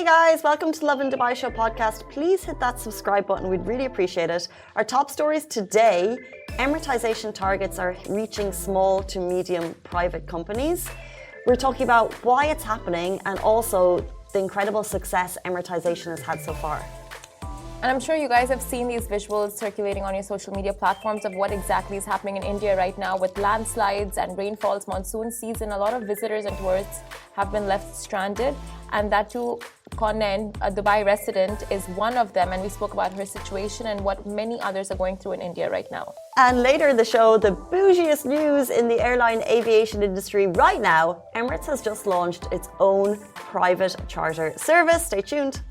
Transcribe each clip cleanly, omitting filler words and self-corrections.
Hey guys, welcome to the Lovin Dubai Show podcast. Please hit that subscribe button, we'd really appreciate it. Our top stories today, Emiratisation targets are reaching small to medium private companies. We're talking about why it's happening and also the incredible success Emiratisation has had so far. And I'm sure you guys have seen these visuals circulating on your social media platforms of what exactly is happening in India right now with landslides and rainfalls, monsoon season. A lot of visitors and tourists have been left stranded. And that too, Konnen, a Dubai resident, is one of them. And we spoke about her situation and what many others are going through in India right now. And later in the show, the bougiest news in the airline aviation industry right now, Emirates has just launched its own private charter service. Stay tuned.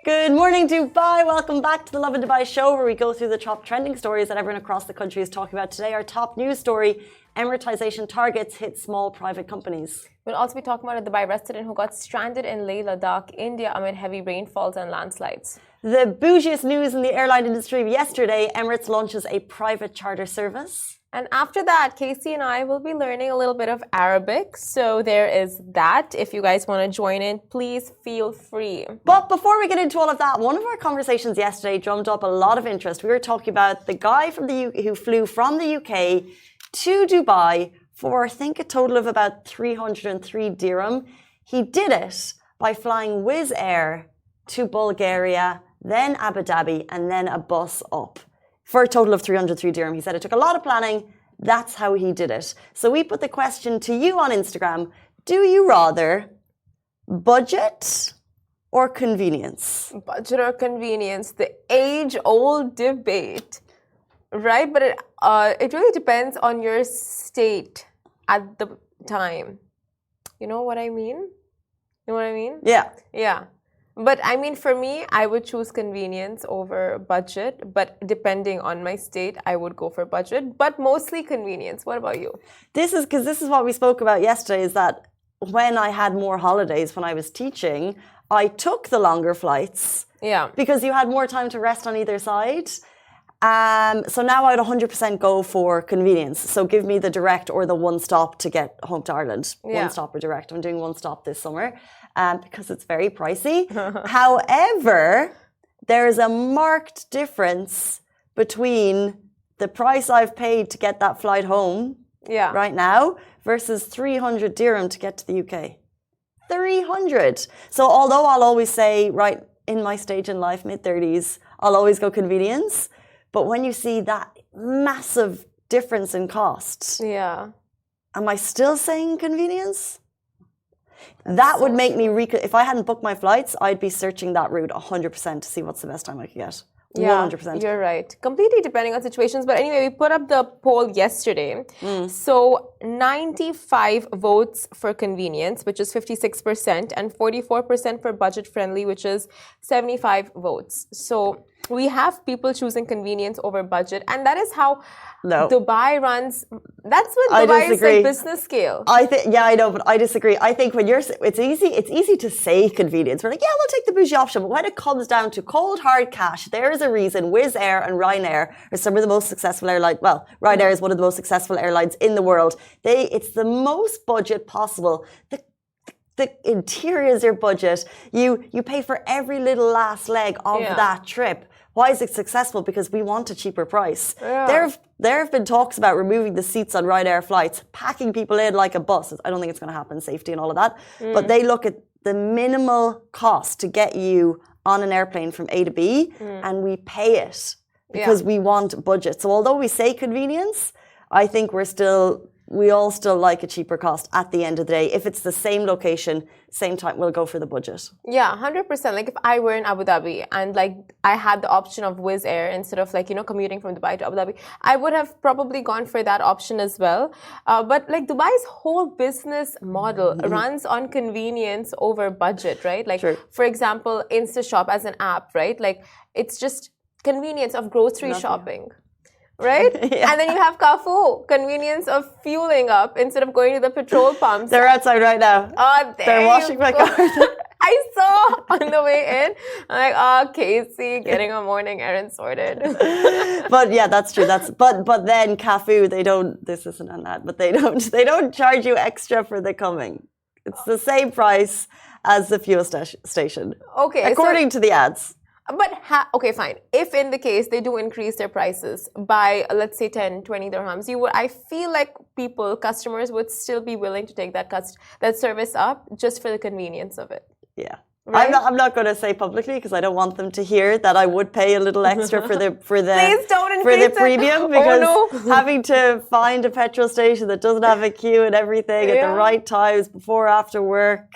Good morning, Dubai. Welcome back to the Lovin Dubai show, where we go through the top trending stories that everyone across the country is talking about today. Our top news story, Emiratisation targets hit small private companies. We'll also be talking about a Dubai resident who got stranded in Leh Ladakh, India, amid heavy rainfalls and landslides. The bougiest news in the airline industry yesterday, Emirates launches a private charter service. And after that, Casey and I will be learning a little bit of Arabic. So there is that. If you guys want to join in, please feel free. But before we get into all of that, one of our conversations yesterday drummed up a lot of interest. We were talking about the guy from who flew from the UK to Dubai for, I think, a total of about 303 dirham. He did it by flying Wizz Air to Bulgaria, then Abu Dhabi, and then a bus up. For a total of 303 dirham. He said it took a lot of planning. That's how he did it. So we put the question to you on Instagram. Do you rather budget or convenience? Budget or convenience, the age-old debate, right? But it really depends on your state at the time. You know what I mean? You know what I mean? Yeah. Yeah. But I mean, for me, I would choose convenience over budget. But depending on my state, I would go for budget, but mostly convenience. What about you? This is what we spoke about yesterday, is that when I had more holidays, when I was teaching, I took the longer flights. Yeah. Because you had more time to rest on either side. So now I would 100% go for convenience. So give me the direct or the one stop to get home to Ireland. Yeah. One stop or direct. I'm doing one stop this summer because it's very pricey. However, there is a marked difference between the price I've paid to get that flight home right now versus 300 dirham to get to the UK. 300. So although I'll always say, right, in my stage in life, mid-30s, I'll always go convenience. But when you see that massive difference in costs, am I still saying convenience? That would make me, if I hadn't booked my flights, I'd be searching that route 100% to see what's the best time I could get. 100%. You're right. Completely depending on situations. But anyway, we put up the poll yesterday. So 95 votes for convenience, which is 56%, and 44% for budget friendly, which is 75 votes. So we have people choosing convenience over budget, and that is how Dubai runs. That's what Dubai is like business scale. I know, but I disagree. I think when it's easy to say convenience. We're like, yeah, we'll take the bougie option. But when it comes down to cold hard cash, there is a reason Wizz Air and Ryanair are some of the most successful airlines. Well, Ryanair is one of the most successful airlines in the world. It's the most budget possible. The interiors are budget. You pay for every little last leg of that trip. Why is it successful? Because we want a cheaper price. Yeah. There have been talks about removing the seats on Ryanair flights, packing people in like a bus. I don't think it's going to happen, safety and all of that. But they look at the minimal cost to get you on an airplane from A to B, and we pay it because we want budget. So although we say convenience, I think we all still like a cheaper cost at the end of the day. If it's the same location, same time, we'll go for the budget. Yeah, 100%. Like if I were in Abu Dhabi and like I had the option of Wizz Air instead of like, commuting from Dubai to Abu Dhabi, I would have probably gone for that option as well. But like Dubai's whole business model runs on convenience over budget, right? Like, for example, InstaShop as an app, right? Like it's just convenience of grocery shopping. Right? And then you have Carrefour, convenience of fueling up instead of going to the petrol pumps. They're outside right now. Oh, they're washing my car. I saw on the way in. I'm like, oh, Casey, getting a morning errand sorted. But yeah, that's true. But then Cafu, they don't. This isn't on that, but they don't charge you extra for the coming. It's the same price as the fuel station. Okay, according to the ads. But okay, fine. If in the case they do increase their prices by, let's say, 10, 20 dirhams, I feel like customers would still be willing to take that service up just for the convenience of it. Yeah. Right? I'm not going to say publicly because I don't want them to hear that I would pay a little extra for the Please don't for the increase premium it. because Oh, no. having to find a petrol station that doesn't have a queue and everything at the right times before after work.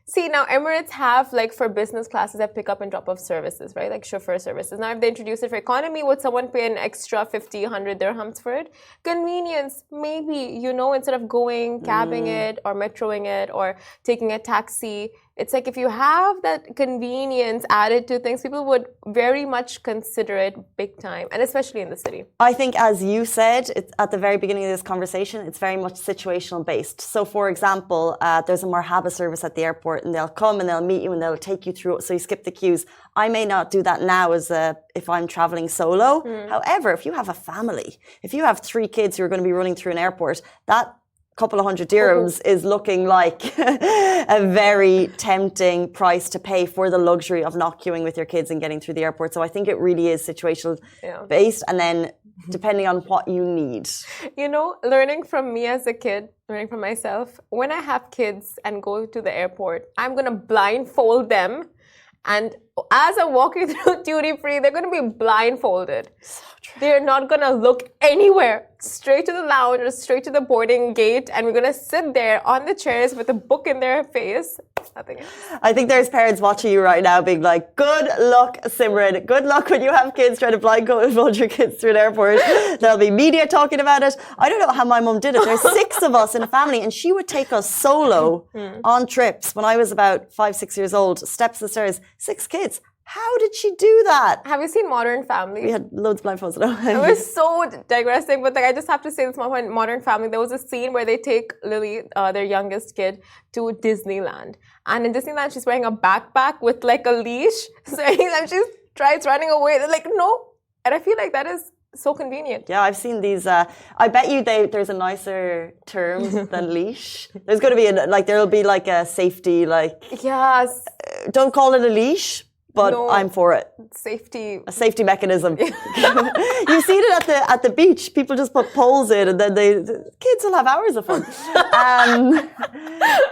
See, now Emirates have, like, for business classes, they have pick up and drop off services, right? Like chauffeur services. Now, if they introduce it for economy, would someone pay an extra 50, 100 dirhams for it? Convenience, maybe, instead of cabbing it or metroing it or taking a taxi. It's like if you have that convenience added to things, people would very much consider it big time, and especially in the city. I think, as you said, it's at the very beginning of this conversation, it's very much situational based. So, for example, there's a marhaba service at the airport, and they'll come and they'll meet you and they'll take you through it, so you skip the queues. I may not do that now if I'm traveling solo. However, if you have a family, if you have 3 kids who are going to be running through an airport, that couple of 100 dirhams is looking like a very tempting price to pay for the luxury of not queuing with your kids and getting through the airport. So I think it really is situational based, and then depending on what you need. Learning from me as a kid, learning from myself, when I have kids and go to the airport, I'm going to blindfold them. And as I'm walking through duty free, they're going to be blindfolded. So true. They're not going to look anywhere. Straight to the lounge or straight to the boarding gate. And we're going to sit there on the chairs with a book in their face. Nothing else. I think there's parents watching you right now being like, good luck, Simran. Good luck when you have kids trying to blindfold your kids through an airport. There'll be media talking about it. I don't know how my mum did it. There's 6 of us in a family, and she would take us solo on trips when I was about 5, 6 years old. Steps the stairs, 6 kids. How did she do that? Have you seen Modern Family? We had loads of blindfolds. It was so digressing, but I just have to say this Modern Family. There was a scene where they take Lily, their youngest kid, to Disneyland. And in Disneyland, she's wearing a backpack with like a leash. So anytime she tries running away, they're like, no. And I feel like that is so convenient. Yeah, I've seen these. I bet you there's a nicer term than leash. There's going to be there'll be like a safety, Yes. Don't call it a leash. But no, I'm for it. A safety mechanism. You've seen it at the beach. People just put poles in, and then the kids will have hours of fun.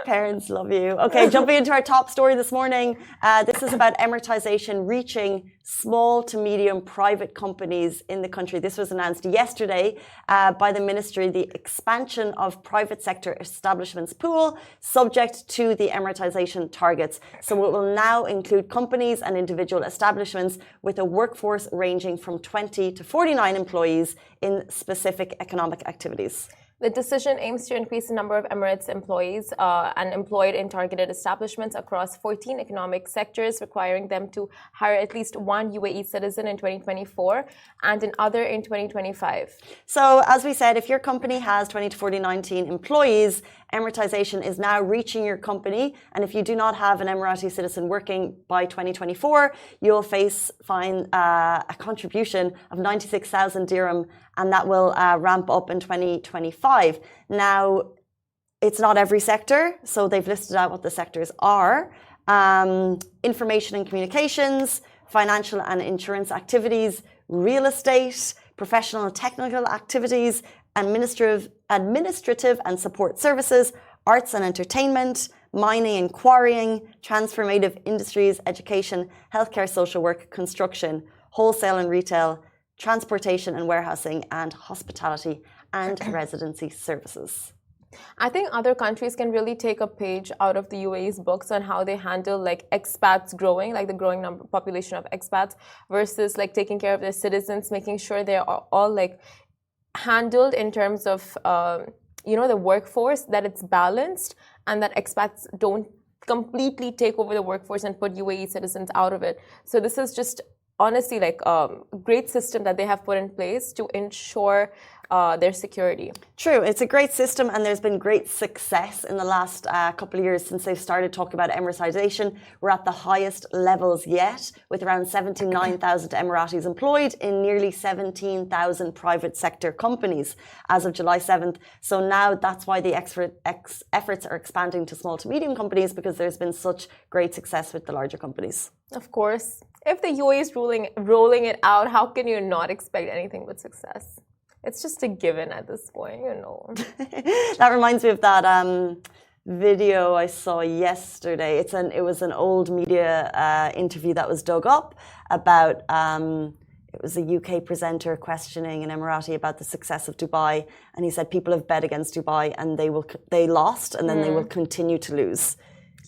Parents love you. Okay, jumping into our top story this morning. This is about Emiratisation reaching small to medium private companies in the country. This was announced yesterday by the ministry, the expansion of private sector establishments pool subject to the Emiratisation targets. So it will now include companies and individual establishments with a workforce ranging from 20 to 49 employees in specific economic activities. The decision aims to increase the number of Emirates employees and employed in targeted establishments across 14 economic sectors, requiring them to hire at least one UAE citizen in 2024 and another in 2025. So, as we said, if your company has 20 to 49 employees, Emiratisation is now reaching your company, and if you do not have an Emirati citizen working by 2024, you'll face a contribution of 96,000 dirham, and that will ramp up in 2025. Now, it's not every sector, so they've listed out what the sectors are. Information and communications, financial and insurance activities, real estate, professional and technical activities, administrative and support services, arts and entertainment, mining and quarrying, transformative industries, education, healthcare, social work, construction, wholesale and retail, transportation and warehousing, and hospitality and residency services. I think other countries can really take a page out of the UAE's books on how they handle like expats growing, like the growing population of expats, versus like taking care of their citizens, making sure they are all like handled in terms of the workforce, that it's balanced and that expats don't completely take over the workforce and put UAE citizens out of it. So this is just honestly like great system that they have put in place to ensure their security. True, it's a great system, and there's been great success in the last couple of years since they've started talking about Emiratisation. We're at the highest levels yet, with around 79,000 Emiratis employed in nearly 17,000 private sector companies as of July 7th. So now that's why the efforts are expanding to small to medium companies, because there's been such great success with the larger companies. Of course, if the UAE is rolling it out, how can you not expect anything but success? It's just a given at this point, you know. That reminds me of that video I saw yesterday. It was an old media interview that was dug up about it was a UK presenter questioning an Emirati about the success of Dubai, and he said people have bet against Dubai and they lost, and then they will continue to lose.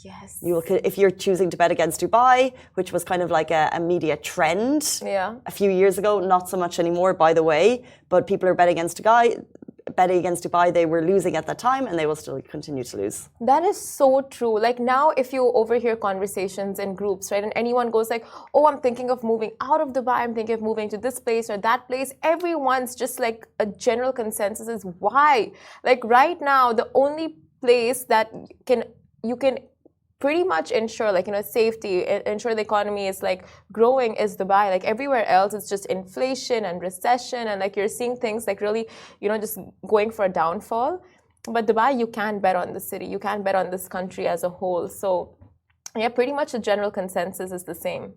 Yes. If you're choosing to bet against Dubai, which was kind of like a media trend a few years ago, not so much anymore, by the way, but people are betting against Dubai. They were losing at that time, and they will still continue to lose. That is so true. Like now, if you overhear conversations in groups, right, and anyone goes like, oh, I'm thinking of moving out of Dubai, I'm thinking of moving to this place or that place, everyone's just like a general consensus is why? Like right now, the only place that you can pretty much ensure like, you know, safety, ensure the economy is like growing is Dubai. Like everywhere else, it's just inflation and recession, and like you're seeing things like really, you know, just going for a downfall. But Dubai, you can bet on the city, you can bet on this country as a whole. So yeah, pretty much the general consensus is the same.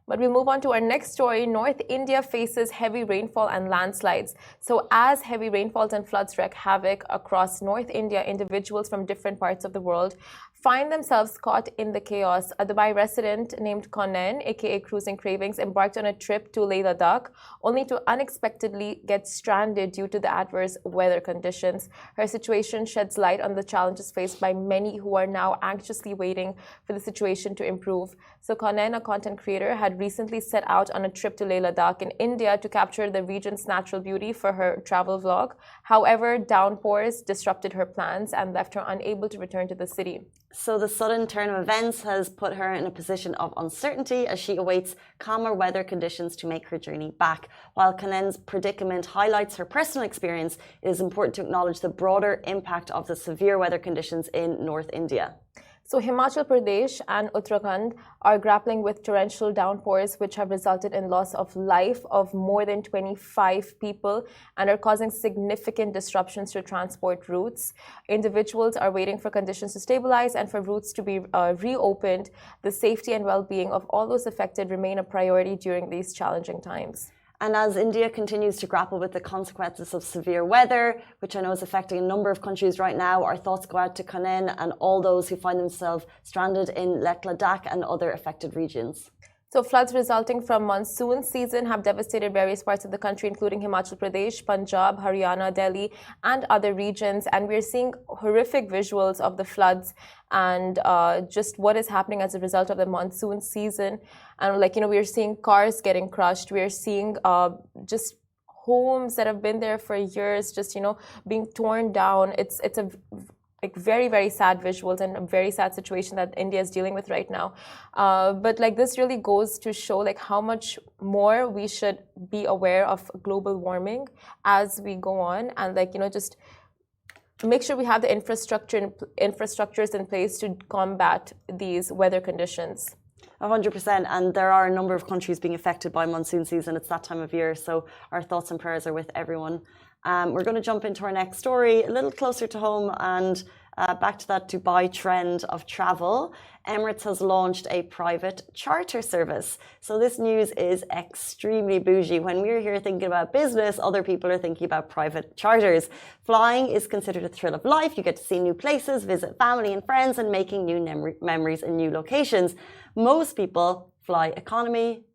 But we move on to our next story. North India faces heavy rainfall and landslides. So as heavy rainfalls and floods wreak havoc across North India, individuals from different parts of the world find themselves caught in the chaos. A Dubai resident named Konen, aka Cruising Cravings, embarked on a trip to Leh Ladakh, only to unexpectedly get stranded due to the adverse weather conditions. Her situation sheds light on the challenges faced by many who are now anxiously waiting for the situation to improve. So Konen, a content creator, had recently set out on a trip to Leh Ladakh in India to capture the region's natural beauty for her travel vlog. However, downpours disrupted her plans and left her unable to return to the city. So the sudden turn of events has put her in a position of uncertainty as she awaits calmer weather conditions to make her journey back. While Kanen's predicament highlights her personal experience, it is important to acknowledge the broader impact of the severe weather conditions in North India. So Himachal Pradesh and Uttarakhand are grappling with torrential downpours which have resulted in loss of life of more than 25 people and are causing significant disruptions to transport routes. Individuals are waiting for conditions to stabilize and for routes to be reopened. The safety and well-being of all those affected remain a priority during these challenging times. And as India continues to grapple with the consequences of severe weather, which I know is affecting a number of countries right now, our thoughts go out to Konen and all those who find themselves stranded in Leh Ladakh and other affected regions. So floods resulting from monsoon season have devastated various parts of the country, including Himachal Pradesh, Punjab, Haryana, Delhi, and other regions. And we're seeing horrific visuals of the floods and just what is happening as a result of the monsoon season. And like, you know, we're seeing cars getting crushed. We're seeing just homes that have been there for years, just, you know, being torn down. It's a like very, very sad visuals and a very sad situation that India is dealing with right now. But like this really goes to show like how much more we should be aware of global warming as we go on, and like, you know, just make sure we have the infrastructures in place to combat these weather conditions. 100%, and there are a number of countries being affected by monsoon season. It's that time of year, so our thoughts and prayers are with everyone. We're going to jump into our next story, a little closer to home and back to that Dubai trend of travel. Emirates has launched a private charter service. So this news is extremely bougie. When we're here thinking about business, other people are thinking about private charters. Flying is considered a thrill of life. You get to see new places, visit family and friends, and making new memories in new locations. Most people fly economy.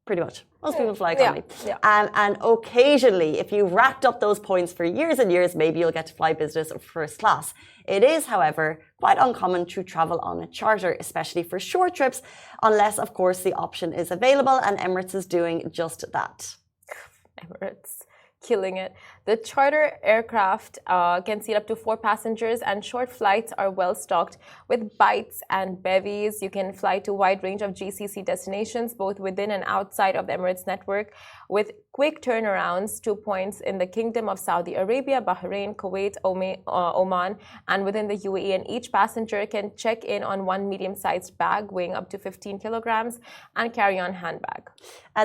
Pretty much. Most people fly economy. Yeah. And occasionally, if you've racked up those points for years and years, maybe you'll get to fly business or first class. It is, however, quite uncommon to travel on a charter, especially for short trips, unless, of course, the option is available, and Emirates is doing just that. Emirates. killing it. The charter aircraft can seat up to 4 passengers, and short flights are well stocked with bites and bevies. You can fly to a wide range of GCC destinations, both within and outside of the Emirates network, with quick turnarounds to points in the Kingdom of Saudi Arabia, Bahrain, Kuwait, Oman, and within the UAE. And each passenger can check in on one medium-sized bag weighing up to 15 kilograms and carry-on handbag.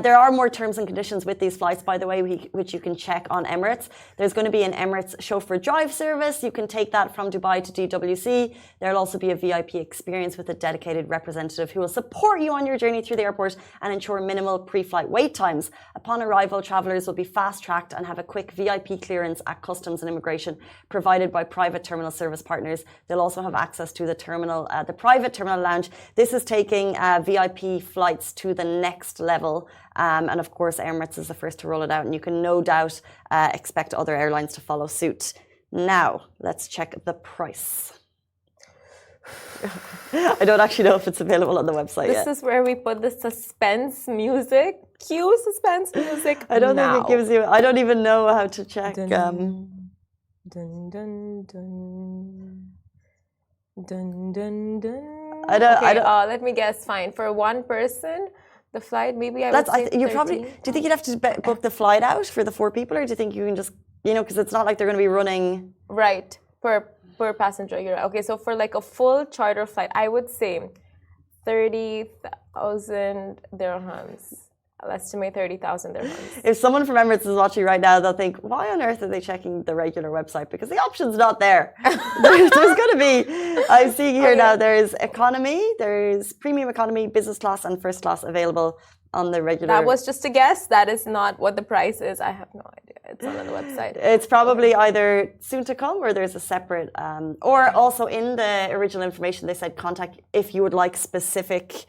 There are more terms and conditions with these flights, by the way, which you can check on Emirates. There's going to be an Emirates chauffeur drive service. You can take that from Dubai to DWC. There'll also be a VIP experience with a dedicated representative who will support you on your journey through the airport and ensure minimal pre-flight wait times. Upon arrival, travellers will be fast-tracked and have a quick VIP clearance at customs and immigration provided by private terminal service partners. They'll also have access to the private terminal lounge. This is taking VIP flights to the next level. And of course, Emirates is the first to roll it out, and you can no doubt expect other airlines to follow suit. Now, let's check the price. I don't actually know if it's available on the website yet. This is where we put the suspense music. Cue suspense music. I don't think it gives you. I don't even know how to check. Dun, dun, dun, dun. Dun, dun, dun. I don't. Let me guess. Fine, for one person, the flight maybe I would say you probably. Do you think you'd have to book the flight out for the 4 people, or do you think you can just because it's not like they're going to be running right per passenger? You're right. Okay, so for like a full charter flight, I would say 30,000 dirhams. I'll estimate 30,000 dirhams. If someone from Emirates is watching right now, they'll think, why on earth are they checking the regular website? Because the option's not there. There's going to be, I'm seeing here now, there's economy, there's premium economy, business class, and first class available on the regular. That was just a guess. That is not what the price is. I have no idea. It's not on the website. It's probably either soon to come or there's a separate, or also in the original information, they said contact if you would like specific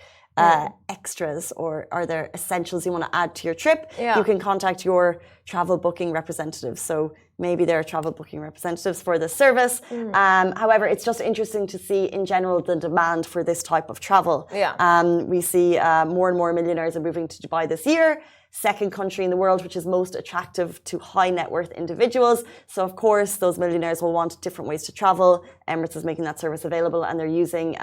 extras, or are there essentials you want to add to your trip, you can contact your travel booking representative. So maybe there are travel booking representatives for this service. However, it's just interesting to see in general the demand for this type of travel. We see more and more millionaires are moving to Dubai this year. Second country in the world which is most attractive to high net worth individuals. So of course those millionaires will want different ways to travel. Emirates is making that service available, and they're using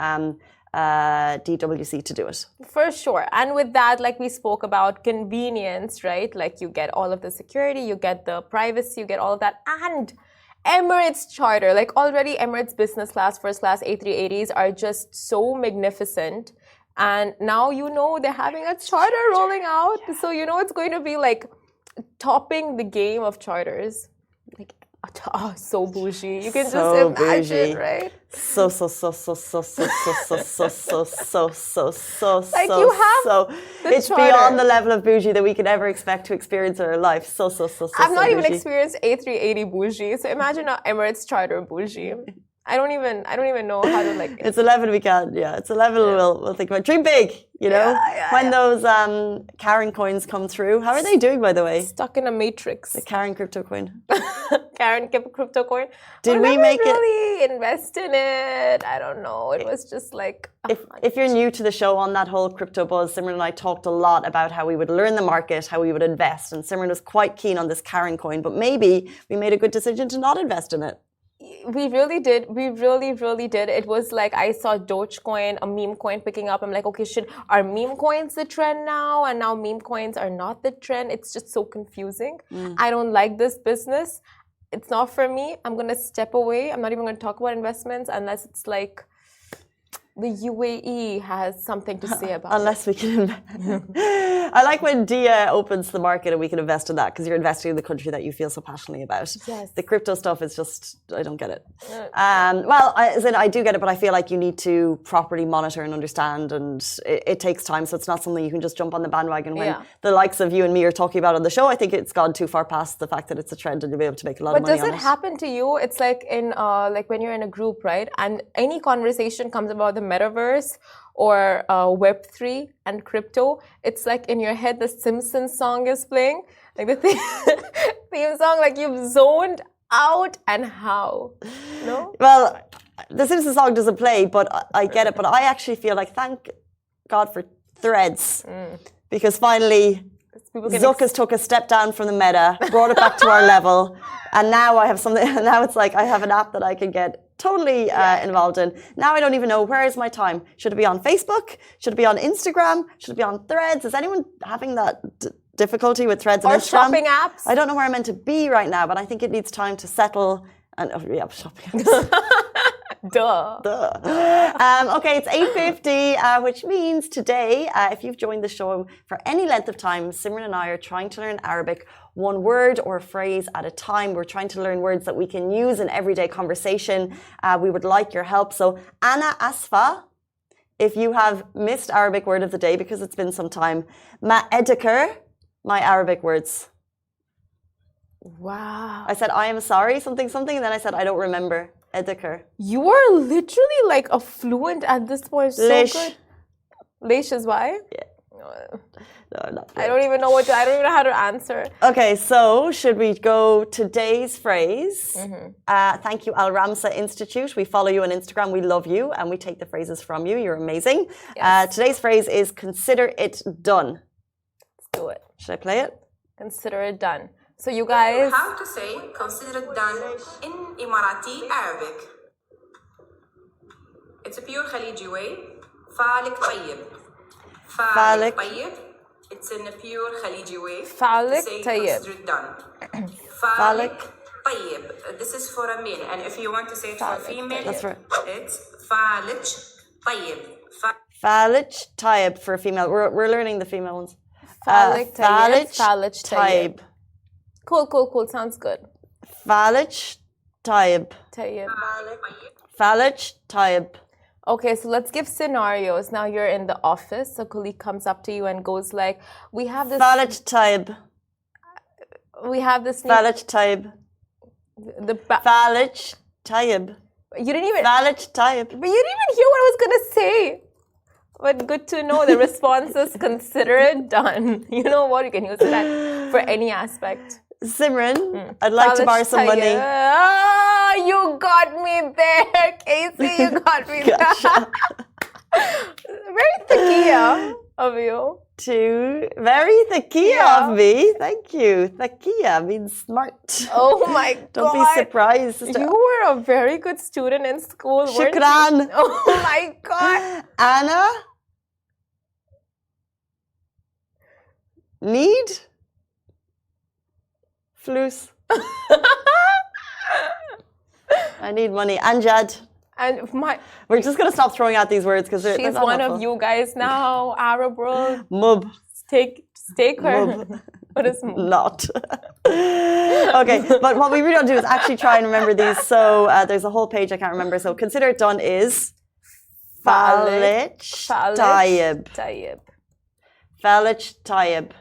DWC to do it. For sure. And with that, like we spoke about, convenience, right? Like you get all of the security, you get the privacy, you get all of that. And Emirates charter, like already Emirates business class, first class A380s are just so magnificent. And now they're having a charter rolling out. So it's going to be like topping the game of charters. Like, so bougie. You can just imagine, right? So. Like you have it's charter. Beyond the level of bougie that we could ever expect to experience in our life. I've not even experienced A380 bougie. So imagine an Emirates charter bougie. I don't even know how to like. It's a level we can, It's a level we'll think about. Dream big, when those Karen coins come through. How are they doing, by the way? Stuck in a matrix. The Karen crypto coin. Karen crypto coin. Did we make really invest in it? I don't know. It was just like. If you're new to the show, on that whole crypto buzz, Simran and I talked a lot about how we would learn the market, how we would invest, and Simran was quite keen on this Karen coin. But maybe we made a good decision to not invest in it. We really did. We really, really did. It was like I saw Dogecoin, a meme coin picking up. I'm like, okay, are meme coins the trend now? And now meme coins are not the trend. It's just so confusing. I don't like this business. It's not for me. I'm going to step away. I'm not even going to talk about investments unless it's like the UAE has something to say about Unless we can invest. I like when Dia opens the market and we can invest in that, because you're investing in the country that you feel so passionately about. Yes. The crypto stuff is just, I don't get it. I do get it, but I feel like you need to properly monitor and understand, and it takes time, so it's not something you can just jump on the bandwagon when the likes of you and me are talking about on the show. I think it's gone too far past the fact that it's a trend and you'll be able to make a lot of money on it. But does it happen to you? It's like in like when you're in a group, right? And any conversation comes about the metaverse or Web3 and crypto, it's like in your head the Simpsons song is playing, like the theme song, like you've zoned out. And how? No? Well, the Simpsons song doesn't play, but I get it. But I actually feel like, thank God for Threads, because finally people can Zuck has took a step down from the meta, brought it back to our level, and now I have something. Now it's like I have an app that I can get totally involved in. Now I don't even know where is my time. Should it be on Facebook? Should it be on Instagram? Should it be on Threads? Is anyone having that difficulty with Threads and or Instagram? shopping apps. I don't know where I'm meant to be right now, but I think it needs time to settle. And shopping apps. Duh. Okay, it's 8:50, which means today, if you've joined the show for any length of time, Simran and I are trying to learn Arabic one word or phrase at a time. We're trying to learn words that we can use in everyday conversation. We would like your help. So, Ana Asfa, if you have missed Arabic word of the day because it's been some time, Ma Edekar, my Arabic words. Wow. I said, I am sorry, something, and then I said, I don't remember. Edekar. You are literally like a fluent at this point. So Lish. good. Lish is why? Yeah. No, not I don't even know I don't even know how to answer. Okay, so should we go today's phrase? Thank you, Al Ramsa Institute. We follow you on Instagram. We love you, and we take the phrases from you. You're amazing. Yes. Today's phrase is consider it done. Let's do it. Should I play it? Consider it done. So you guys... How to say consider it done in Emirati Arabic. It's a pure Khaliji way. فالك طيب. فالك. طيب. It's in a pure Khaliji way. فالك to say طيب. consider it done. فالك. طيب. This is for a male, and if you want to say it for a female, That's right. it's فالك طيب. Falij Taib for a female. We're learning the female ones. Falij Taib. Falij Taib. Cool. Sounds good. Falij Taib. Taib. Falij Taib. Okay, so let's give scenarios. Now you're in the office. A colleague comes up to you and goes like, we have this... Falij Taib. We have this... Falij Taib. Falij Taib. You didn't even... Falij Taib. But you didn't even hear what I was going to say. But good to know the response is consider it done. You know what? You can use that for any aspect. Simran, I'd like to borrow some money. Ah, you got me there, Casey. You got me there. Very thakia of you. Very thakia of me. Thank you. Thakia means smart. Oh my God. Don't be surprised. You were a very good student in school, weren't you? Shukran. Oh my God. Anna? Need? Flus. I need money. Anjad. And We're just going to stop throwing out these words because they're she's not one helpful. of you guys now, Arab world. Mub. Take her. Mub. What is mub? Not. Okay, but what we really want to do is actually try and remember these. So there's a whole page I can't remember. So consider it done is Falij Taib. Falij Taib.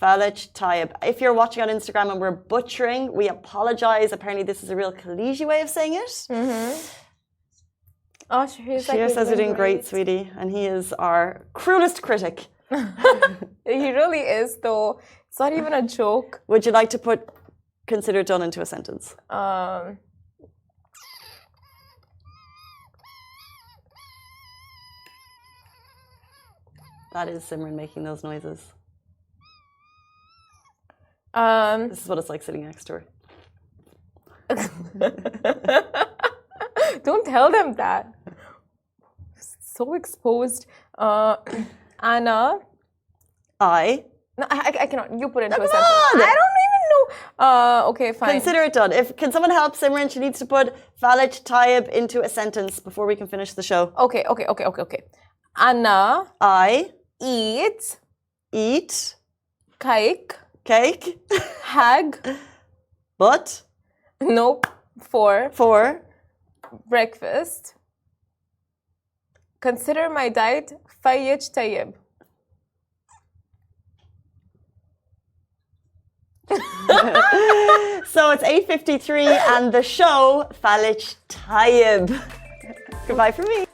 Falij Taib. If you're watching on Instagram and we're butchering, we apologize. Apparently this is a real Khaliji way of saying it. Oh, Shahir says you're doing great, sweetie. And he is our cruelest critic. He really is, though. It's not even a joke. Would you like to put consider done into a sentence? That is Simran making those noises. This is what it's like sitting next to her. Don't tell them that. So exposed. Anna. No, I cannot. You put it into a sentence. I don't even know. Okay, fine. Consider it done. Can someone help Simran? She needs to put Falij Taib into a sentence before we can finish the show. Okay. Anna. Eat. Cake. Hag. But. Nope. For. Breakfast. Consider my diet Falij Taib. So it's 8:53 and the show Falij Taib. Goodbye from me.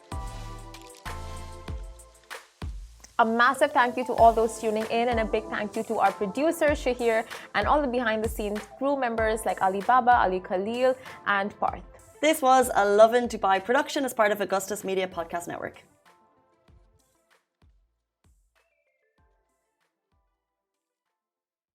A massive thank you to all those tuning in, and a big thank you to our producer Shahir and all the behind the scenes crew members like Ali Baba, Ali Khalil and Parth. This was a Lovin Dubai production as part of Augustus Media Podcast Network.